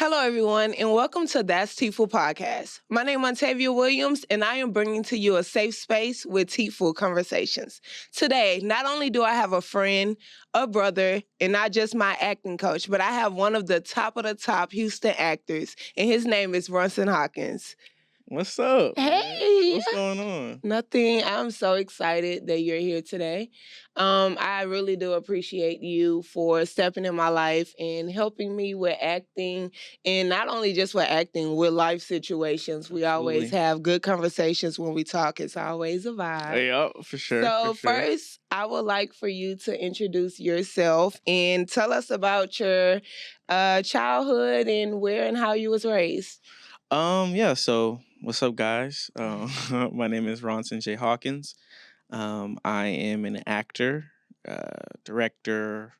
Hello, everyone, and welcome to That's Teaaful podcast. My name is Montavia Williams, and I am bringing to you a safe space with Teaaful conversations. Today, not only do I have a friend, a brother, and not just my acting coach, but I have one of the top Houston actors, and his name is Ronson Hawkins. What's up? Hey! What's going on? Nothing. I'm so excited that you're here today. I really do appreciate you for stepping in my life and helping me with acting, and not only just with acting, with life situations. We always have good conversations when we talk. It's always a vibe. Yeah, for sure. So first, I would like for you to introduce yourself and tell us about your childhood and where and how you was raised. So what's up, guys? My name is Ronson J. Hawkins. I am an actor, director,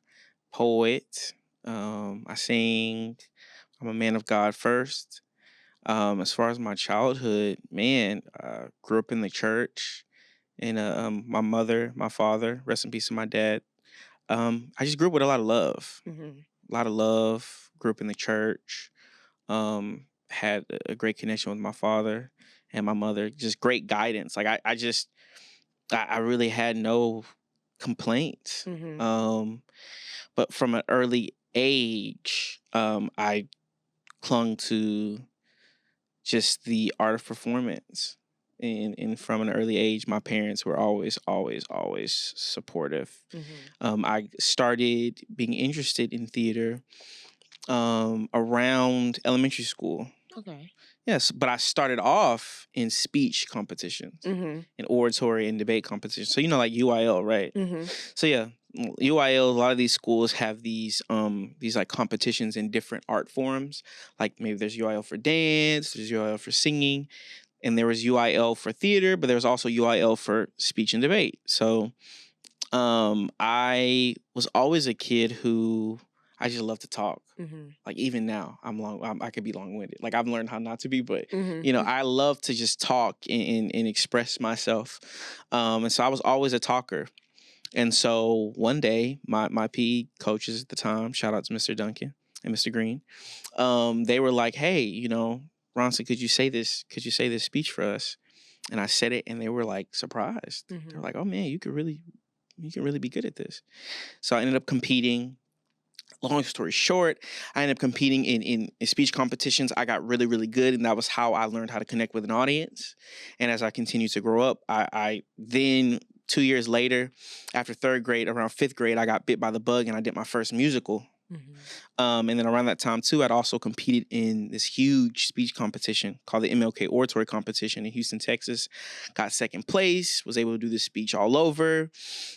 poet. I sing. I'm a man of God first. As far as my childhood, man, grew up in the church. And my mother, my father, rest in peace to my dad. I just grew up with a lot of love. Mm-hmm. A lot of love. Grew up in the church. Had a great connection with my father and my mother. Just great guidance. Like I really had no complaints. Mm-hmm. But from an early age, I clung to just the art of performance. And from an early age, my parents were always supportive. Mm-hmm. I started being interested in theater around elementary school. Okay. Yes, but I started off in speech competitions, Mm-hmm. in oratory and debate competitions. So, like UIL, right? Mm-hmm. So, yeah, UIL, a lot of these schools have these like competitions in different art forms. Like maybe there's UIL for dance, there's UIL for singing, and there was UIL for theater, but there was also UIL for speech and debate. So, I was always a kid who I just love to talk. Mm-hmm. Like even now, I could be long-winded. Like I've learned how not to be, but Mm-hmm. I love to just talk and express myself. And so I was always a talker. And so one day, my PE coaches at the time, shout out to Mr. Duncan and Mr. Green, they were like, "Hey, Ronson, could you say this speech for us?" And I said it, and they were like surprised. Mm-hmm. They were like, "Oh man, you can really be good at this." So I ended up competing. Long story short, I ended up competing in speech competitions. I got really, really good, and that was how I learned how to connect with an audience. And as I continued to grow up, I then 2 years later, after third grade, around fifth grade, I got bit by the bug, and I did my first musical. Mm-hmm. And then around that time, too, I'd also competed in this huge speech competition called the MLK Oratory Competition in Houston, Texas. Got second place, was able to do this speech all over.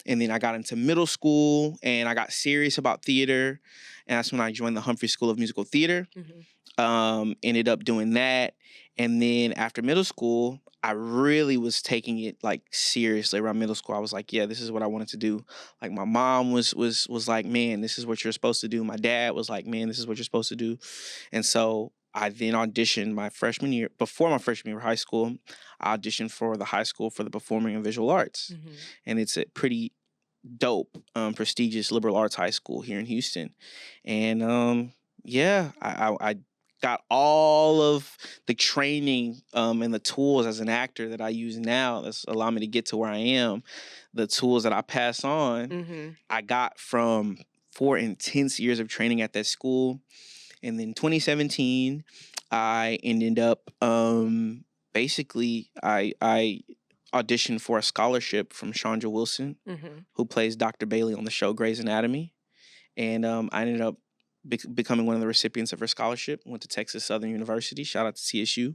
And then I got into middle school, and I got serious about theater. And that's when I joined the Humphrey School of Musical Theater. Mm-hmm. Ended up doing that. And then after middle school, I really was taking it like seriously around middle school. I was like, yeah, this is what I wanted to do. Like my mom was like, man, this is what you're supposed to do. My dad was like, man, this is what you're supposed to do. And so I then auditioned before my freshman year of high school, I auditioned for the high school for the performing and visual arts. Mm-hmm. And it's a pretty dope, prestigious liberal arts high school here in Houston. And I got all of the training and the tools as an actor that I use now that's allowed me to get to where I am. The tools that I pass on, Mm-hmm. I got from 4 intense years of training at that school. And then 2017, I ended up basically I auditioned for a scholarship from Chandra Wilson, Mm-hmm. who plays Dr. Bailey on the show Grey's Anatomy. And I ended up becoming one of the recipients of her scholarship. Went to Texas Southern University, shout out to TSU,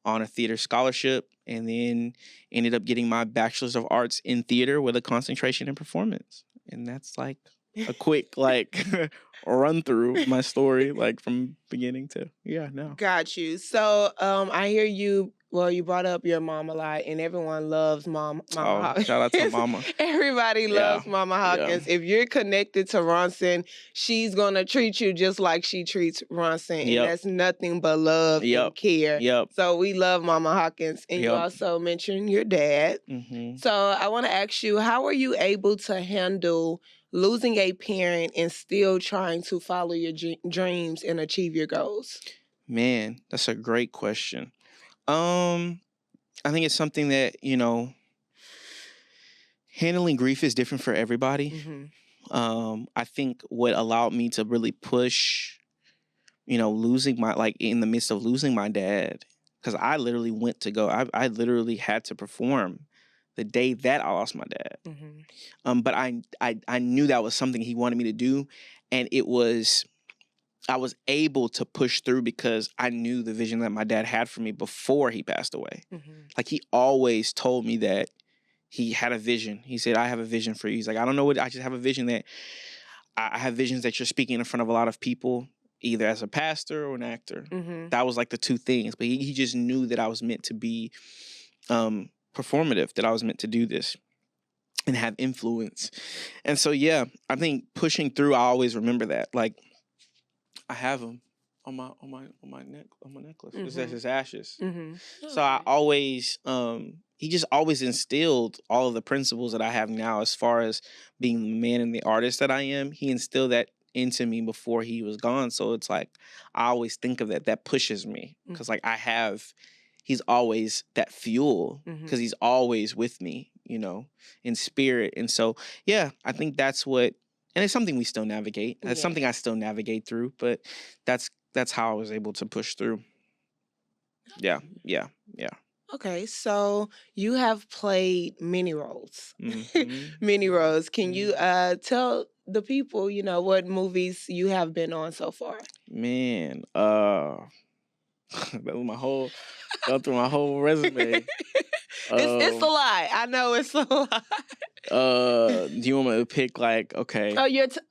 on a theater scholarship, and then ended up getting my Bachelor's of Arts in theater with a concentration in performance. And that's like a quick run through my story, like from beginning to now. Got you. So I hear you. Well, you brought up your mom a lot, and everyone loves Mama Hawkins. Shout out to Mama. Everybody loves Mama Hawkins. If you're connected to Ronson, she's gonna treat you just like she treats Ronson, and that's nothing but love and care. So we love Mama Hawkins, and you also mentioned your dad. Mm-hmm. So I want to ask you, how were you able to handle losing a parent and still trying to follow your dreams and achieve your goals? Man, that's a great question. I think it's something that, handling grief is different for everybody. I think what allowed me to really push, losing in the midst of losing my dad, because I literally went to go, I literally had to perform the day that I lost my dad. But I knew that was something he wanted me to do, and I was able to push through because I knew the vision that my dad had for me before he passed away. Like, he always told me that he had a vision. He said, I have a vision for you. He's like, I don't know what, I just have a vision that I have visions that you're speaking in front of a lot of people, either as a pastor or an actor. That was like the two things. But he just knew that I was meant to be performative, that I was meant to do this and have influence. And so, yeah, I think pushing through, I always remember that. Like, I have him on my necklace. That's his ashes. So I always, he just always instilled all of the principles that I have now as far as being the man and the artist that I am. He instilled that into me before he was gone. So it's like, I always think of that. That pushes me because he's always that fuel because he's always with me, in spirit. And so, yeah, I think that's what, and it's something we still navigate. It's something I still navigate through, but that's how I was able to push through. Yeah. Okay, so you have played many roles. Many roles. Can you tell the people, what movies you have been on so far? Man, that was go through my whole resume. It's a lot. I know it's a lot. Do you want me to pick okay?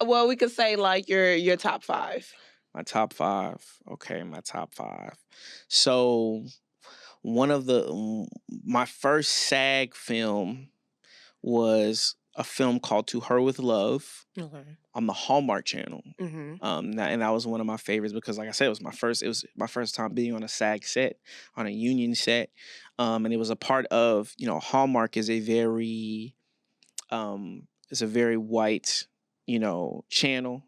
Oh, we could say your top 5. My top 5. Okay, my top 5. So one of my first SAG film was a film called To Her With Love on the Hallmark Channel. And that was one of my favorites because, like I said, it was my first time being on a SAG set, on a union set. And it was a part of, Hallmark is a very white, channel.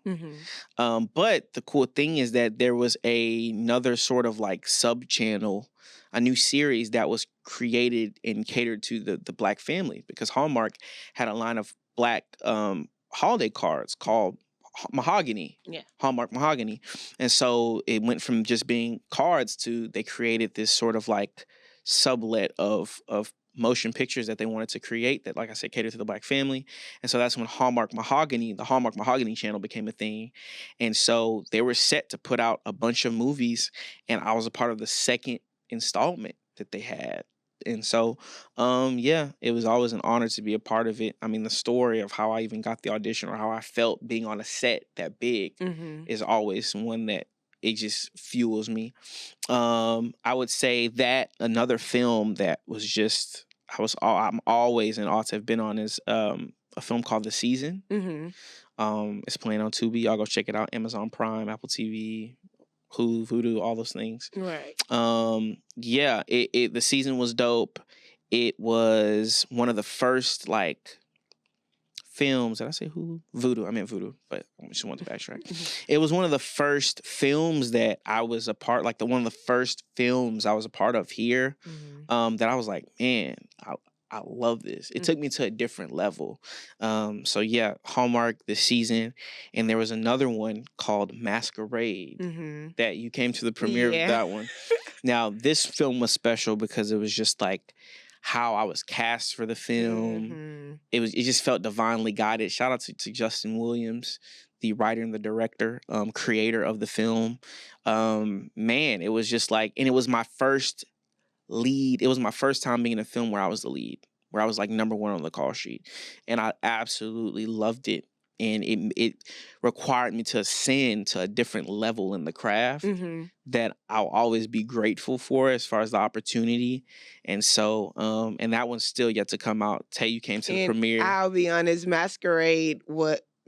But the cool thing is that there was another sort of sub channel, a new series that was created and catered to the Black family, because Hallmark had a line of Black holiday cards called Mahogany. Hallmark Mahogany. And so it went from just being cards to they created this sort of sublet of motion pictures that they wanted to create that, like I said, cater to the Black family. And so that's when the Hallmark Mahogany channel became a thing. And so they were set to put out a bunch of movies, and I was a part of the second installment that they had. And so, it was always an honor to be a part of it. I mean, the story of how I even got the audition or how I felt being on a set that big is always one that it just fuels me. I would say that another film that was just, I'm always in awe to have been on is a film called The Season. It's playing on Tubi. Y'all go check it out. Amazon Prime, Apple TV, Hulu, Vudu, all those things. Right. The Season was dope. It was one of the first films. Did I say Hulu? Vudu. I meant Vudu, but I just wanted to backtrack. It was one of the first films that I was a part, one of the first films I was a part of here. That I was like, man, I love this. It took me to a different level. So yeah, Hallmark, The Season, and there was another one called Masquerade that you came to the premiere of that one. Now, this film was special because it was just how I was cast for the film. It just felt divinely guided. Shout out to Justin Williams, the writer and the director, creator of the film. Man, it was just and it was my first lead. It was my first time being in a film where I was the lead, where I was number 1 on the call sheet. And I absolutely loved it. And it required me to ascend to a different level in the craft that I'll always be grateful for as far as the opportunity. And so, and that one's still yet to come out. Tay, you came to the premiere. I'll be honest, Masquerade,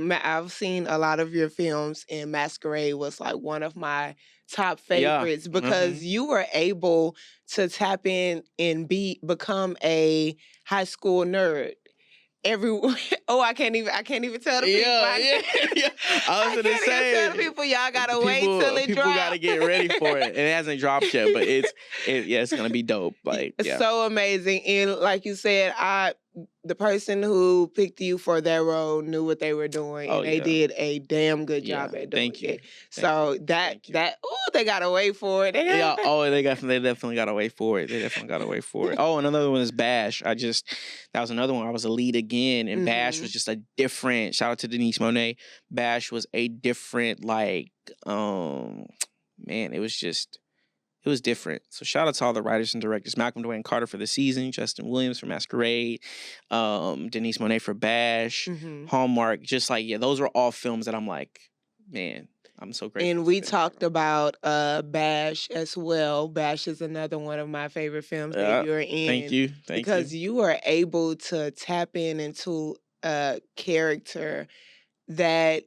I've seen a lot of your films, and Masquerade was one of my top favorites because you were able to tap in and become a high school nerd. everyone. Oh, I can't even tell the people. Yeah. I was gonna say, even tell the people, y'all gotta wait till it people drops. gotta get ready for it. It hasn't dropped yet, but it's gonna be dope. Like, It's yeah. so amazing. And like you said, the person who picked you for that role knew what they were doing, and they did a damn good job at doing it. So they gotta wait for it. They definitely gotta wait for it. Oh, and another one is Bash. That was another one. I was a lead again, and Bash was just a different. Shout out to Denise Monet. Bash was a different, like, man, it was different. So shout out to all the writers and directors. Malcolm Dwayne Carter for The Season, Justin Williams for Masquerade, Denise Monet for Bash, Hallmark. Just like, those were all films that I'm like, man, I'm so grateful. And we talked about Bash as well. Bash is another one of my favorite films that you're in. Thank you. Because you were able to tap into a character that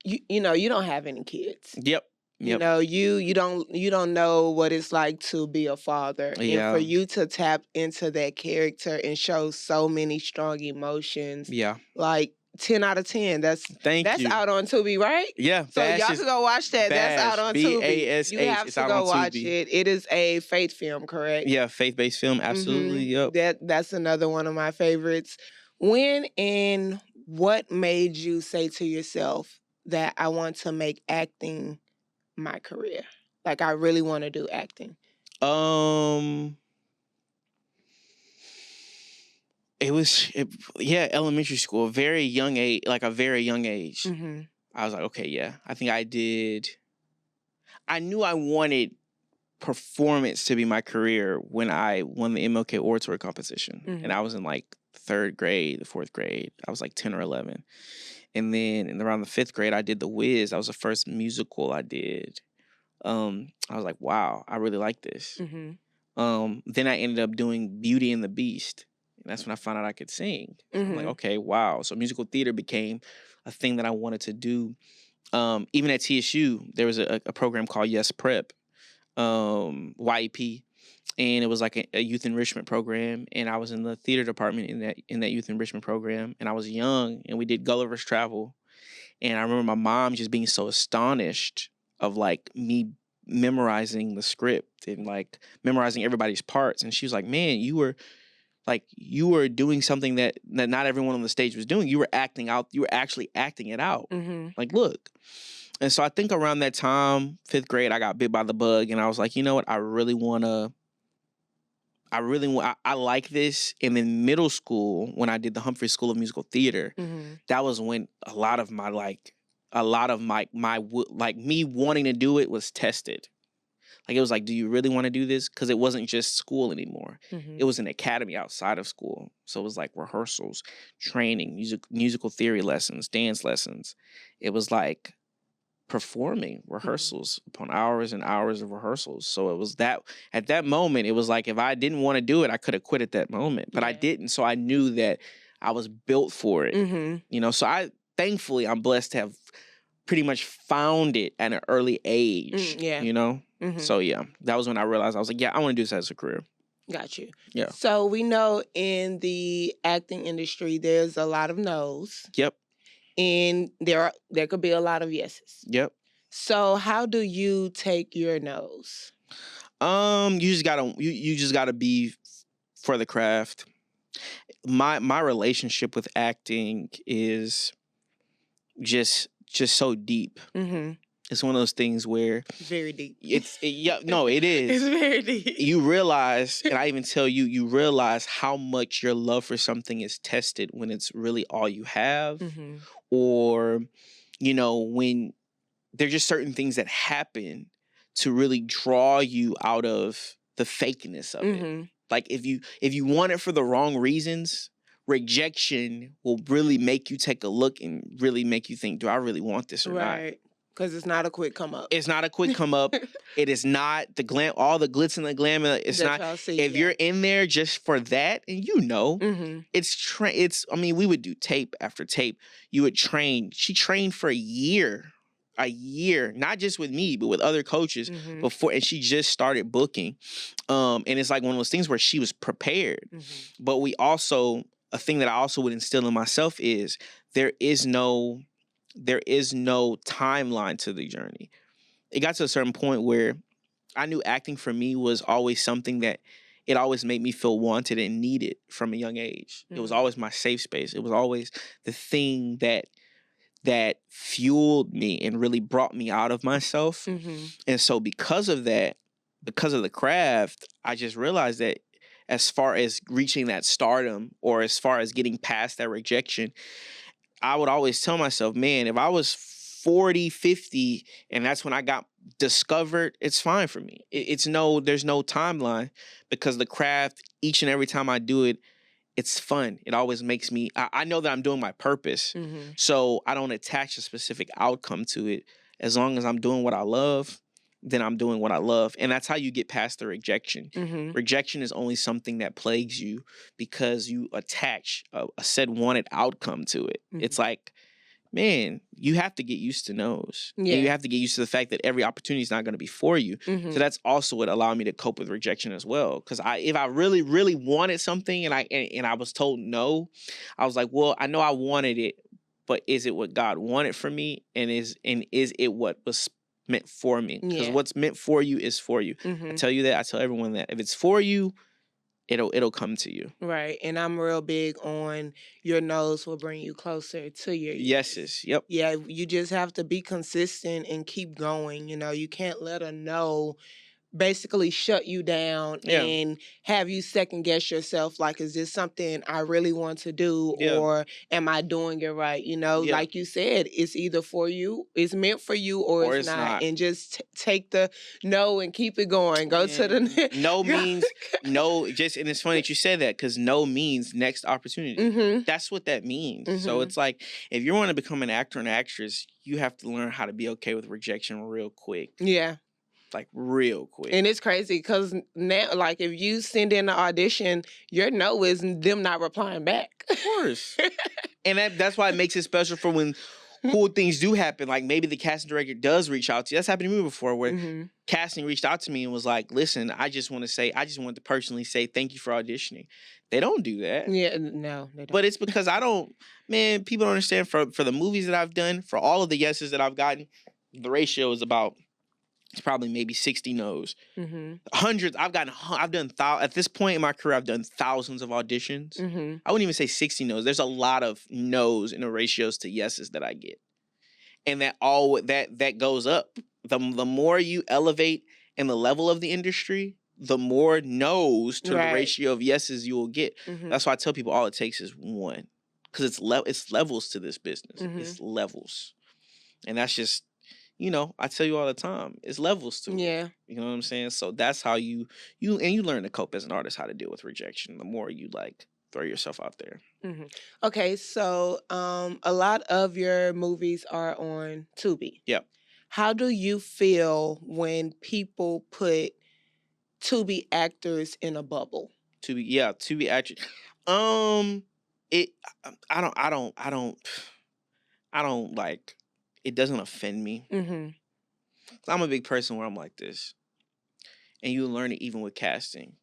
you don't have any kids. Yep. You know, you don't know what it's like to be a father. Yeah. And for you to tap into that character and show so many strong emotions. Yeah. Like 10 out of 10. That's out on Tubi, right? Yeah. So y'all can go watch that. That's out on Tubi. BASH. You have to go watch it. It is a faith film, correct? Yeah, faith-based film. Absolutely. Yep. That's another one of my favorites. When and what made you say to yourself that I want to make acting my career? Like, I really want to do acting. Elementary school, a very young age. I was like, okay, I think I knew I wanted performance to be my career when I won the MLK oratory competition. And I was in like the 4th grade. I was like 10 or 11. And then around the 5th grade, I did The Wiz. That was the first musical I did. I was like, wow, I really like this. Then I ended up doing Beauty and the Beast. And that's when I found out I could sing. I'm like, okay, wow. So musical theater became a thing that I wanted to do. Even at TSU, there was a program called Yes Prep, YEP. And it was like a youth enrichment program, and I was in the theater department in that youth enrichment program, and I was young, and we did Gulliver's Travel, and I remember my mom just being so astonished of like me memorizing the script and like memorizing everybody's parts, and she was like, "Man, you were doing something that not everyone on the stage was doing. You were acting out. You were actually acting it out. Like, look." And so I think around that time, 5th grade, I got bit by the bug, and I was like, you know what? I like this. And then middle school, when I did the Humphrey School of Musical Theater, that was when a lot of my me wanting to do it was tested. Like, it was like, do you really want to do this? Because it wasn't just school anymore. It was an academy outside of school. So it was like rehearsals, training, musical theory lessons, dance lessons. It was like performing rehearsals upon hours and hours of rehearsals. So it was that at that moment, it was like, if I didn't want to do it, I could have quit at that moment, but I didn't. So I knew that I was built for it, you know? So thankfully, I'm blessed to have pretty much found it at an early age, you know? So that was when I realized, I was like, I want to do this as a career. Got you. Yeah. So we know in the acting industry, there's a lot of no's. Yep. And there could be a lot of yeses. Yep. So how do you take your no's? You just gotta be for the craft. My relationship with acting is just so deep. It's one of those things where very deep. It is. It's very deep. You realize, and I even tell you realize how much your love for something is tested when it's really all you have, or, you know, when there's just certain things that happen to really draw you out of the fakeness of it. Like, if you want it for the wrong reasons, rejection will really make you take a look and really make you think, do I really want this or not? Because it's not a quick come up. It's not a quick come up. It is not all the glitz and the glamour. It's not. If you're in there just for that, and you know, I mean, we would do tape after tape. You would train. She trained for a year, not just with me, but with other coaches before, and she just started booking. And it's like one of those things where she was prepared, but we also a thing that I also would instill in myself is there is no timeline to the journey. It got to a certain point where I knew acting for me was always something that it always made me feel wanted and needed from a young age. It was always my safe space. It was always the thing that fueled me and really brought me out of myself. And so because of that, because of the craft, I just realized that as far as reaching that stardom or as far as getting past that rejection, I would always tell myself, man, if I was 40, 50, and that's when I got discovered, it's fine for me. There's no timeline, because the craft, each and every time I do it, it's fun. It always makes me, I know that I'm doing my purpose. So I don't attach a specific outcome to it. As long as I'm doing what I love, then I'm doing what I love. And that's how you get past the rejection. Rejection is only something that plagues you because you attach a said wanted outcome to it. It's like, man, you have to get used to no's. Yeah. And you have to get used to the fact that every opportunity is not going to be for you. So that's also what allowed me to cope with rejection as well. Because if I really, really wanted something and I was told no, I was like, well, I know I wanted it, but is it what God wanted for me? And is it what was meant for me? Because what's meant for you is for you. I tell you that. I tell everyone that. If it's for you, it'll come to you. Right. And I'm real big on your no's will bring you closer to your yeses. Yep. Yeah, you just have to be consistent and keep going. You can't let a no basically shut you down and have you second guess yourself. Like, is this something I really want to do, or am I doing it right? Like you said, it's either for you, it's meant for you, or it's not. And just take the no and keep it going. Go to the no means no. And it's funny that you said that, because no means next opportunity. That's what that means. So it's like, if you want to become an actor and actress, you have to learn how to be okay with rejection real quick. Yeah. Like, real quick. And it's crazy because now, like, if you send in an audition, your no is them not replying back. Of course. And that's why it makes it special for when cool things do happen. Like, maybe the casting director does reach out to you. That's happened to me before, where casting reached out to me and was like, listen, I just want to personally say thank you for auditioning. They don't do that. Yeah, no, they don't. But it's because people don't understand, for the movies that I've done, for all of the yeses that I've gotten, the ratio is about, it's probably maybe 60 no's. Hundreds. At this point in my career, I've done thousands of auditions. I wouldn't even say 60 no's. There's a lot of no's in the ratios to yeses that I get. And that goes up. The more you elevate in the level of the industry, the more no's to the ratio of yeses you will get. That's why I tell people all it takes is one. Because it's levels to this business. It's levels. And that's just, I tell you all the time, it's levels to it. Yeah. You know what I'm saying? So that's how you learn to cope as an artist, how to deal with rejection. The more you throw yourself out there. Okay, so a lot of your movies are on Tubi. Yep. How do you feel when people put Tubi actors in a bubble? Tubi actors. I don't like. It doesn't offend me. I'm a big person where I'm like this, and you learn it even with casting.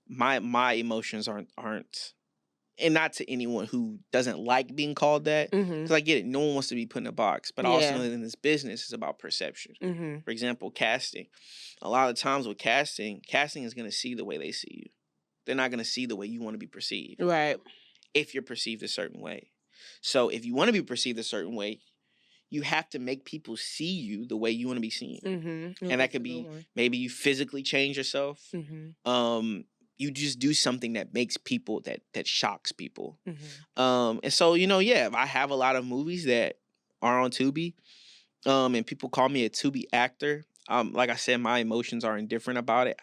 My emotions aren't, and not to anyone who doesn't like being called that, because I get it. No one wants to be put in a box, but I also know that in this business, it's about perception. For example, casting. A lot of times with casting is going to see the way they see you. They're not going to see the way you want to be perceived. Right. If you're perceived a certain way. So if you want to be perceived a certain way, you have to make people see you the way you want to be seen. And that could be, maybe you physically change yourself. You just do something that makes people, that shocks people. And so, I have a lot of movies that are on Tubi, and people call me a Tubi actor. Like I said, my emotions are indifferent about it.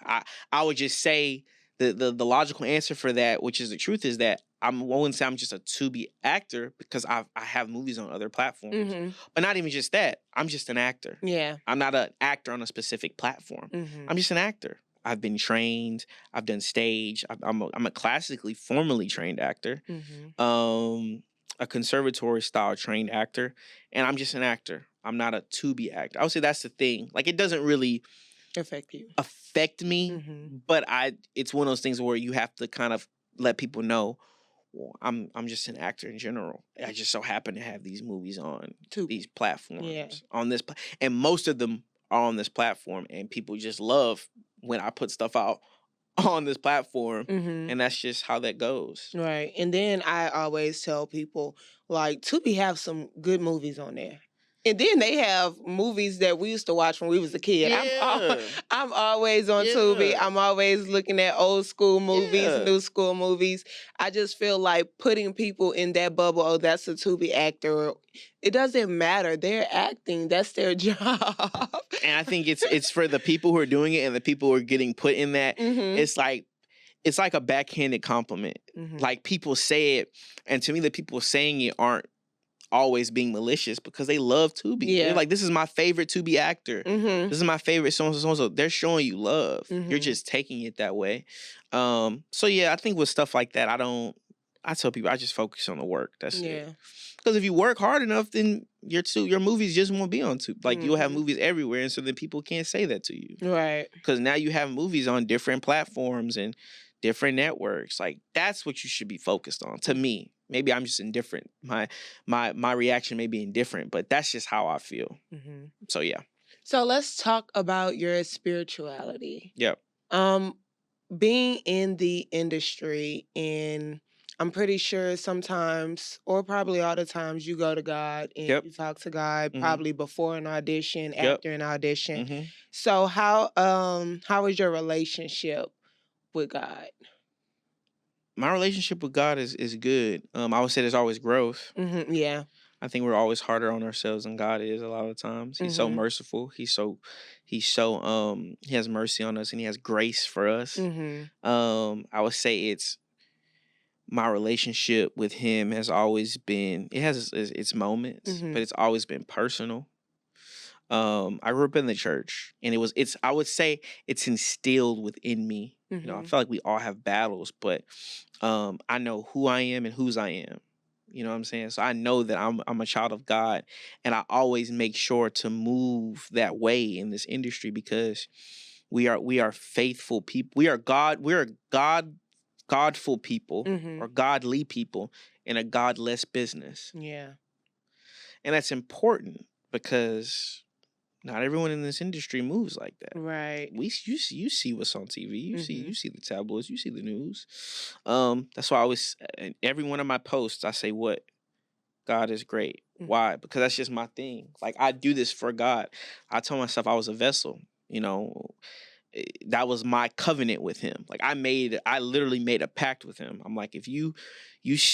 I would just say the logical answer for that, which is the truth, is that I wouldn't say I'm just a Tubi actor, because I have movies on other platforms. But not even just that. I'm just an actor. Yeah. I'm not an actor on a specific platform. I'm just an actor. I've been trained. I've done stage. I'm a classically, formally trained actor. A conservatory style trained actor. And I'm just an actor. I'm not a Tubi actor. I would say that's the thing. Like, it doesn't really affect me, but it's one of those things where you have to kind of let people know well, I'm just an actor in general. I just so happen to have these movies on these platforms on this, and most of them are on this platform, and people just love when I put stuff out on this platform, and that's just how that goes. Right. And then I always tell people, like, Tubi have some good movies on there. And then they have movies that we used to watch when we was a kid. Yeah. I'm always on Tubi. I'm always looking at old school movies, new school movies. I just feel like putting people in that bubble, oh, that's a Tubi actor. It doesn't matter. They're acting. That's their job. And I think it's for the people who are doing it and the people who are getting put in that. It's like a backhanded compliment. Like, people say it, and to me, the people saying it aren't always being malicious because they love Tubi. They're like, this is my favorite Tubi actor. This is my favorite so-and-so. They're showing you love. You're just taking it that way. So yeah, I think with stuff like that, I tell people I just focus on the work. That's it. Because if you work hard enough, then your movies just won't be on Tubi. Like, you'll have movies everywhere, and so then people can't say that to you. Right. Because now you have movies on different platforms and different networks. Like, that's what you should be focused on, to me. Maybe I'm just indifferent. My reaction may be indifferent, but that's just how I feel. So yeah. So let's talk about your spirituality. Yep. Being in the industry, and I'm pretty sure sometimes, or probably all the times, you go to God and you talk to God, probably before an audition, after an audition. So how is your relationship with God? My relationship with God is good. I would say there's always growth. Yeah. I think we're always harder on ourselves than God is a lot of times. He's so merciful. He has mercy on us, and he has grace for us. I would say it's my relationship with him has always been, it has its moments, but it's always been personal. I grew up in the church, and I would say it's instilled within me. You know, I feel like we all have battles, but I know who I am and whose I am. You know what I'm saying? So I know that I'm a child of God, and I always make sure to move that way in this industry because we are faithful people. We're godful people or godly people in a godless business. Yeah. And that's important because not everyone in this industry moves like that. Right. You see what's on TV. You see the tabloids. You see the news. That's why in every one of my posts, I say what? God is great. Why? Because that's just my thing. Like, I do this for God. I told myself I was a vessel. You know, that was my covenant with him. Like, I literally made a pact with him. I'm like, if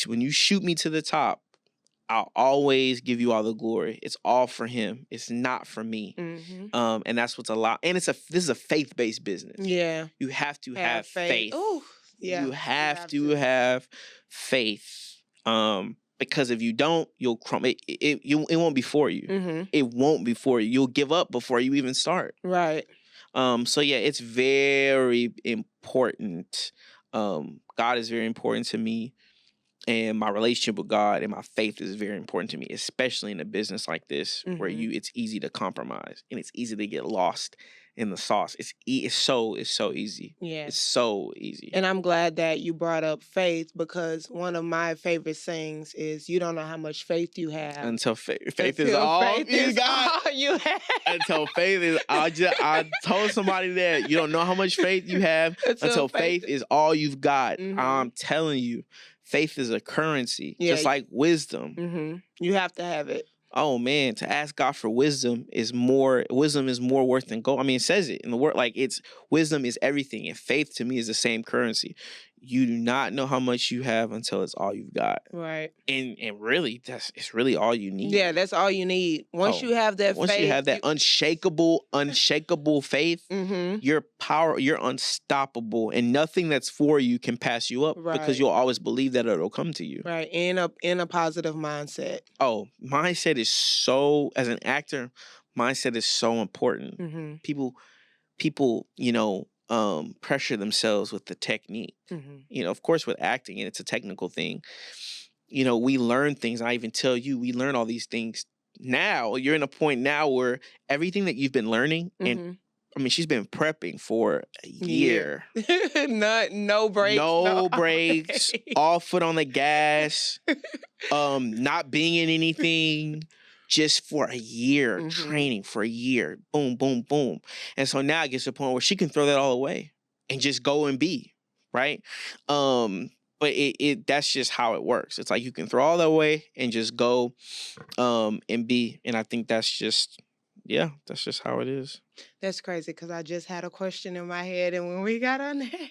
when you shoot me to the top, I'll always give you all the glory. It's all for him. It's not for me. And that's what's allowed. And this is a faith-based business. Yeah. You have to have faith. Ooh, yeah. You have to have faith. Because if you don't, you'll crumble. It won't be for you. It won't be for you. You'll give up before you even start. Right. So yeah, it's very important. God is very important to me. And my relationship with God and my faith is very important to me, especially in a business like this where it's easy to compromise and it's easy to get lost in the sauce. It's so easy. Yeah. It's so easy. And I'm glad that you brought up faith, because one of my favorite sayings is, you don't know how much faith you have until faith is all you got. All you have. Until faith is I told somebody that you don't know how much faith you have until faith is all you've got. I'm telling you. Faith is a currency, just like wisdom. You have to have it. Oh man, to ask God for wisdom is more worth than gold. I mean, it says it in the word, like wisdom is everything, and faith to me is the same currency. You do not know how much you have until it's all you've got. Right. And really, it's really all you need. Yeah, that's all you need. Once you have that faith. Once you have that unshakable faith, your power, you're unstoppable, and nothing that's for you can pass you up because you'll always believe that it'll come to you. Right. In a positive mindset. Oh, mindset is as an actor, mindset is so important. People, pressure themselves with the technique. Of course, with acting, and it's a technical thing. We learn things. I even tell you, we learn all these things now. You're in a point now where everything that you've been learning and she's been prepping for a year. No breaks. No breaks. All foot on the gas. Not being in anything. Just for a year. Training for a year. Boom, boom, boom. And so now it gets to a point where she can throw that all away and just go and be. Right? But that's just how it works. It's like you can throw all that away and just go and be. And I think that's just how it is. That's crazy because I just had a question in my head, and when we got on that,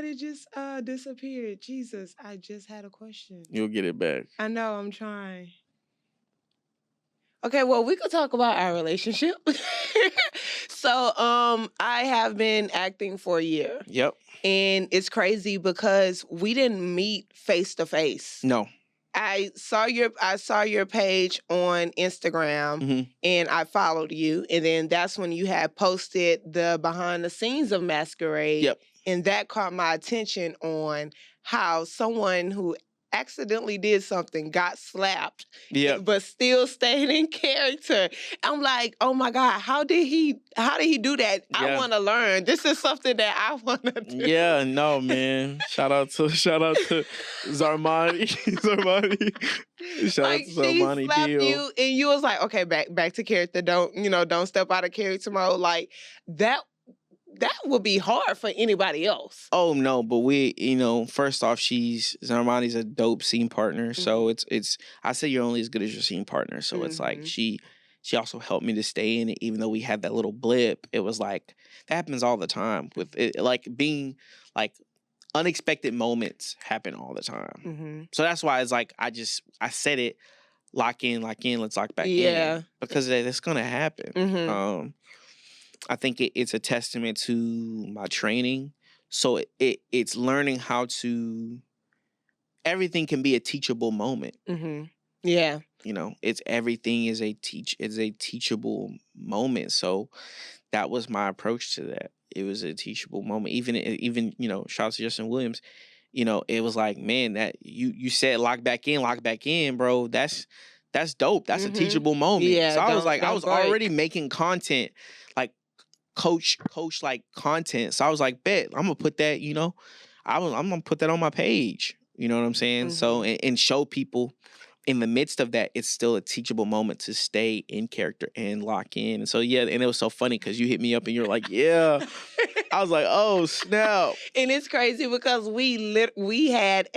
it just disappeared. Jesus, I just had a question. You'll get it back. I know, I'm trying. Okay, well, we could talk about our relationship. So, I have been acting for a year. Yep. And it's crazy because we didn't meet face to face. No. I saw your page on Instagram and I followed you. And then that's when you had posted the behind the scenes of Masquerade. Yep. And that caught my attention on how someone who accidentally did something, got slapped, but still stayed in character. I'm like, oh my God, how did he do that? Yeah. I want to learn. This is something that I want to do. Yeah, no, man. Shout out to Zarmani. Shout out to Zarmani. She slapped you and you was like, okay, back to character. Don't step out of character mode. Like that would be hard for anybody else. Oh no, but we, first off, Zarmani's a dope scene partner. So it's I say you're only as good as your scene partner. So it's like she also helped me to stay in it, even though we had that little blip. It was like that happens all the time with it, like being like unexpected moments happen all the time. So that's why it's like I said it, lock in, let's lock back in. Because it's gonna happen. I think it's a testament to my training. So it's learning how to. Everything can be a teachable moment. Yeah. It's everything is a teachable moment. So that was my approach to that. It was a teachable moment. Even shout out to Justin Williams. It was like, man, that you said lock back in, bro. That's dope. That's a teachable moment. Yeah. So I was like, I was already making content, like coach like content. So I was like, bet I'm gonna put that. I'm gonna put that on my page. You know what I'm saying? So and show people. In the midst of that, it's still a teachable moment to stay in character and lock in. And so, yeah, and it was so funny because you hit me up and you were like, yeah. I was like, oh, snap. And it's crazy because we had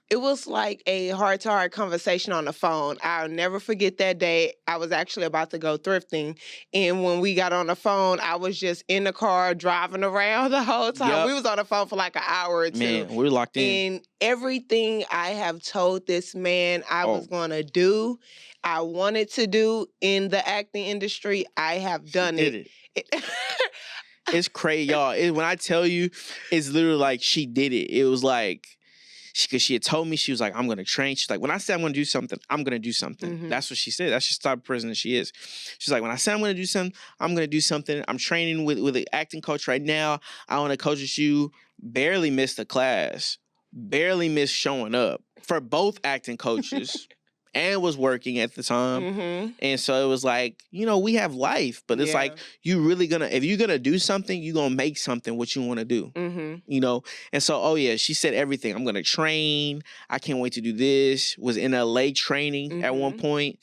it was like a heart-to-heart conversation on the phone. I'll never forget that day. I was actually about to go thrifting. And when we got on the phone, I was just in the car driving around the whole time. Yep. We was on the phone for like an hour or two. Man, we were locked in. And everything I have told this man I was going to do, I wanted to do in the acting industry, I have done it. It's crazy, y'all. When I tell you, it's literally like she did it. It was like... Because she had told me, she was like, I'm going to train. She's like, when I say I'm going to do something, I'm going to do something. That's what she said. That's just the type of person that she is. She's like, when I say I'm going to do something, I'm going to do something. I'm training with an acting coach right now. I want to coach with you. Barely missed a class. Barely missed showing up for both acting coaches. And was working at the time. And so it was like, we have life. But it's like, if you're going to do something, you're going to make something what you want to do. And so, she said everything. I'm going to train. I can't wait to do this. Was in LA training at one point.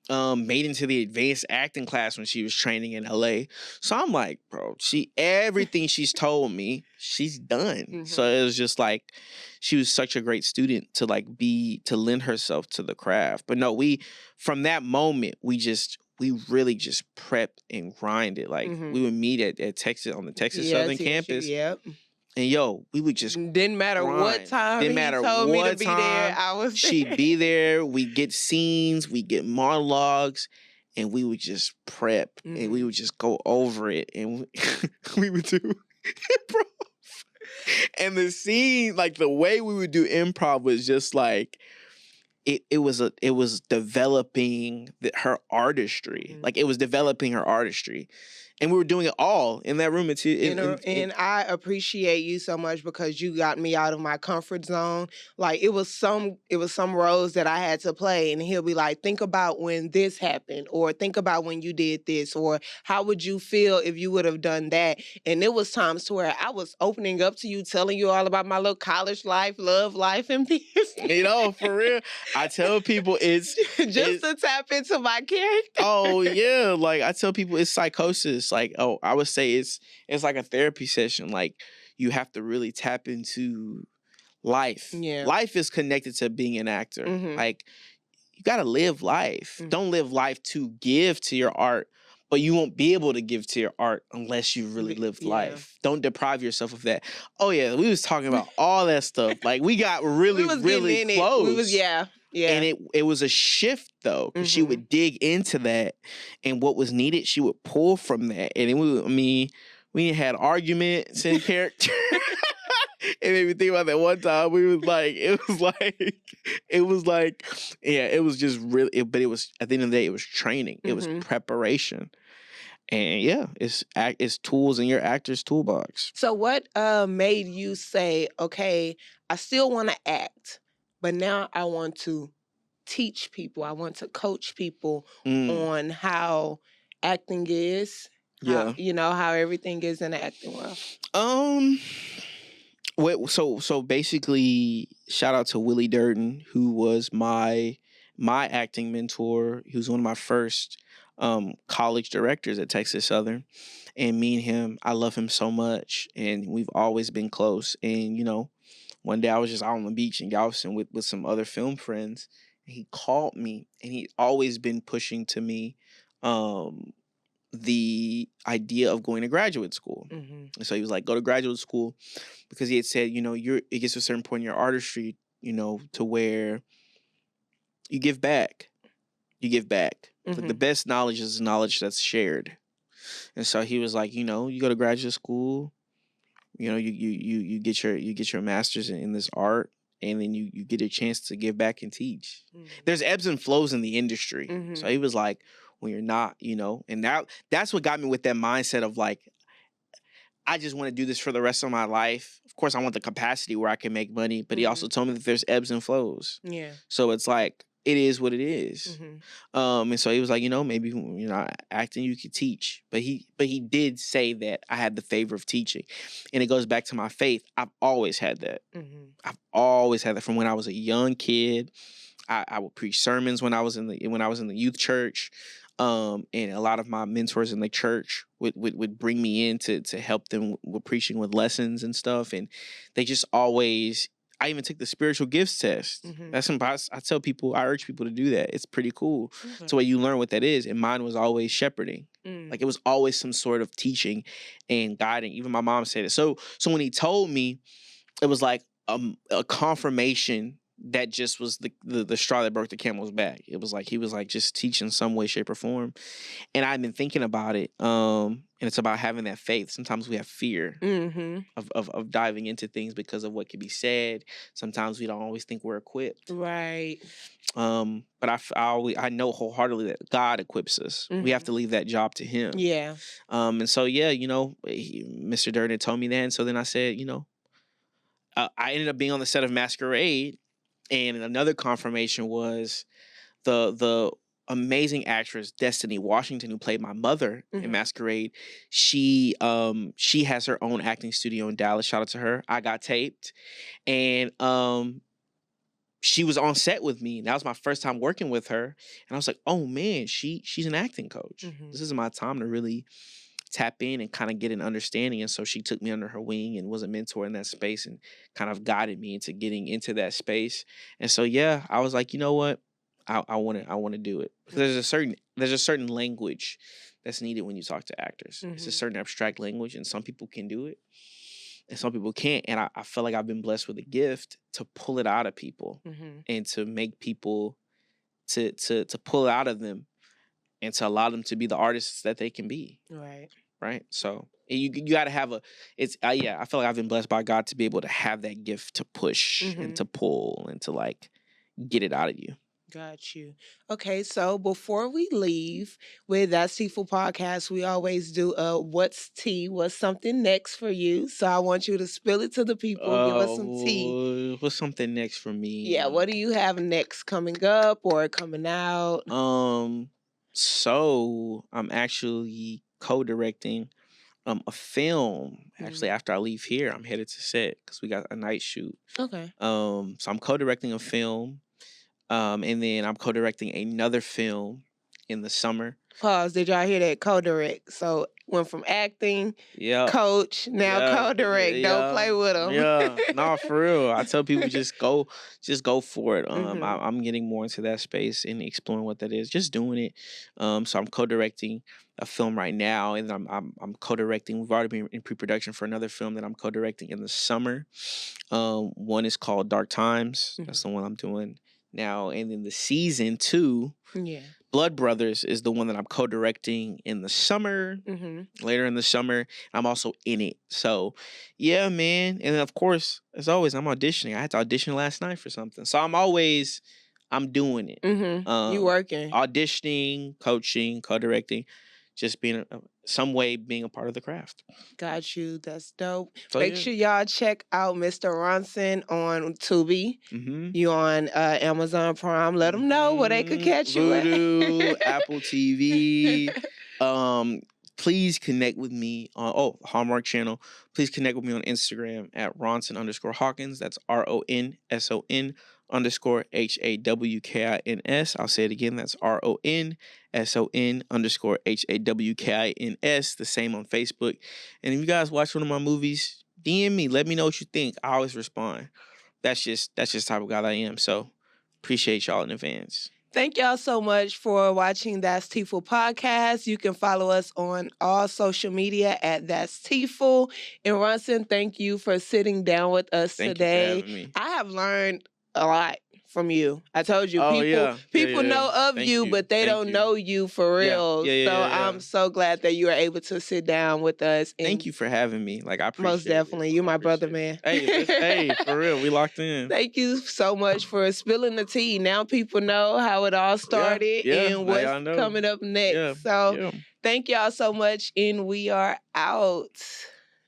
Made into the advanced acting class when she was training in LA. So I'm like, bro, everything she's told me, she's done. So it was just like, she was such a great student to lend herself to the craft. But no, from that moment, we really just prepped and grinded. Like we would meet at Texas on the Texas Southern campus. And we would just didn't matter grind. what time didn't he matter told what me to be time there. I was she'd be there. We'd get scenes, we'd get monologues, and we would just prep and we would just go over it, and we would do improv. And the scene, like the way we would do improv was just like it was developing her artistry. Like it was developing her artistry. And we were doing it all in that room. And I appreciate you so much because you got me out of my comfort zone. Like it was some roles that I had to play, and he'll be like, think about when this happened, or think about when you did this, or how would you feel if you would have done that. And it was times to where I was opening up to you, telling you all about my little college life, love life, and business. For real. I tell people just to tap into my character. Oh yeah, like I tell people it's psychosis. Like, I would say it's like a therapy session. Like you have to really tap into life. Yeah. Life is connected to being an actor. Mm-hmm. Like you got to live life. Mm-hmm. Don't live life to give to your art, but you won't be able to give to your art unless you really lived life. Don't deprive yourself of that. Oh yeah, we was talking about all that stuff. Like we got really close. Yeah. And it was a shift though, because she would dig into that, and what was needed, she would pull from that. And then we had arguments in character. It made me think about that one time. It was just really, but it was, at the end of the day, it was training. It was preparation. And yeah, it's tools in your actor's toolbox. So what made you say, okay, I still want to act, but now I want to teach people. I want to coach people on how acting is. Yeah. How everything is in the acting world. So basically, shout out to Willie Durden, who was my acting mentor. He was one of my first college directors at Texas Southern. And me and him, I love him so much, and we've always been close. And one day I was just out on the beach in Galveston with some other film friends, and he called me, and he'd always been pushing to me the idea of going to graduate school. And so he was like, go to graduate school, because he had said, it gets to a certain point in your artistry, to where you give back. You give back. Like the best knowledge is knowledge that's shared. And so he was like, you go to graduate school, you get your master's in this art, and then you get a chance to give back and teach. There's ebbs and flows in the industry. So he was like, when you're not, and that's what got me with that mindset of like, I just want to do this for the rest of my life. Of course, I want the capacity where I can make money, but he also told me that there's ebbs and flows. Yeah. So it's like, it is what it is. And so he was like, maybe when you're not acting, you could teach. But he did say that I had the favor of teaching. And it goes back to my faith. I've always had that. I've always had that from when I was a young kid. I would preach sermons when I was in the youth church. And a lot of my mentors in the church would bring me in to help them with preaching, with lessons and stuff. And they just always, I even took the spiritual gifts test. That's I tell people, I urge people to do that. It's pretty cool. It's the way you learn what that is. And mine was always shepherding. Like it was always some sort of teaching and guiding. Even my mom said it. So when he told me, it was like a confirmation that just was the straw that broke the camel's back. It was like he was like, just teach in some way, shape, or form. And I've been thinking about it. And it's about having that faith. Sometimes we have fear of diving into things because of what can be said. Sometimes we don't always think we're equipped. Right. But I know wholeheartedly that God equips us. We have to leave that job to Him. Yeah. And so Mr. Durden told me that, and so then I said, I ended up being on the set of Masquerade. And another confirmation was the amazing actress Destiny Washington, who played my mother in Masquerade. She has her own acting studio in Dallas. Shout out to her. I got taped, and she was on set with me. That was my first time working with her, and I was like, oh man, she's an acting coach. This is my time to really tap in and kind of get an understanding. And so she took me under her wing and was a mentor in that space and kind of guided me into getting into that space. And so, yeah, I was like, you know what? I want to do it. There's a certain language that's needed when you talk to actors. It's a certain abstract language, and some people can do it and some people can't. And I feel like I've been blessed with a gift to pull it out of people and to make people to pull it out of them and to allow them to be the artists that they can be. Right. So you got to have I feel like I've been blessed by God to be able to have that gift to push and to pull and to like get it out of you. Got you. Okay, so before we leave with that Teaaful podcast, we always do what's tea? What's something next for you? So I want you to spill it to the people. Give us some tea. What's something next for Yeah, me? what do you have next coming up or coming out? So I'm actually co-directing a film. Actually, after I leave here, I'm headed to set because we got a night shoot. Okay. So I'm co-directing a film, and then I'm co-directing another film in the summer. Pause. Did y'all hear that? Co-direct. So went from acting, Yeah, coach, now co-direct. Don't play with them. Yeah, no, for real. I tell people just go for it. Mhm. I'm getting more into that space and exploring what that is. Just doing it. So I'm co-directing a film right now, and I'm co-directing. We've already been in pre-production for another film that I'm co-directing in the summer. One is called Dark Times. That's the one I'm doing now, and then the season 2. Yeah. Blood Brothers is the one that I'm co-directing in the summer, later in the summer. I'm also in it. So, yeah, man. And of course, as always, I'm auditioning. I had to audition last night for something. So I'm doing it. You working. Auditioning, coaching, co-directing, just being some way being a part of the craft. Got you. That's dope. So, Make yeah. sure y'all check out Mr. Ronson on Tubi. You on Amazon Prime. Let them know where they could catch you Vudu, at. Apple TV. Please connect with me on Hallmark channel. Please connect with me on Instagram at Ronson_Hawkins. That's RONSON_HAWKINS. I'll say it again. That's RONSON_HAWKINS. The same on Facebook. And if you guys watch one of my movies, DM me. Let me know what you think. I always respond. That's just the type of guy I am. So appreciate y'all in advance. Thank y'all so much for watching That's Teaaful podcast. You can follow us on all social media at That's Teaaful. And Ronson, thank you for sitting down with us today. You for having me. I have learned a lot from you. I told you, people Yeah. know of you, but they don't know you for real. I'm so glad that you are able to sit down with us. And thank you for having me. Like, I appreciate most definitely. You're my brother, man. Hey, for real. We locked in. Thank you so much for spilling the tea. Now people know how it all started and what's coming up next. Thank y'all so much, and we are out.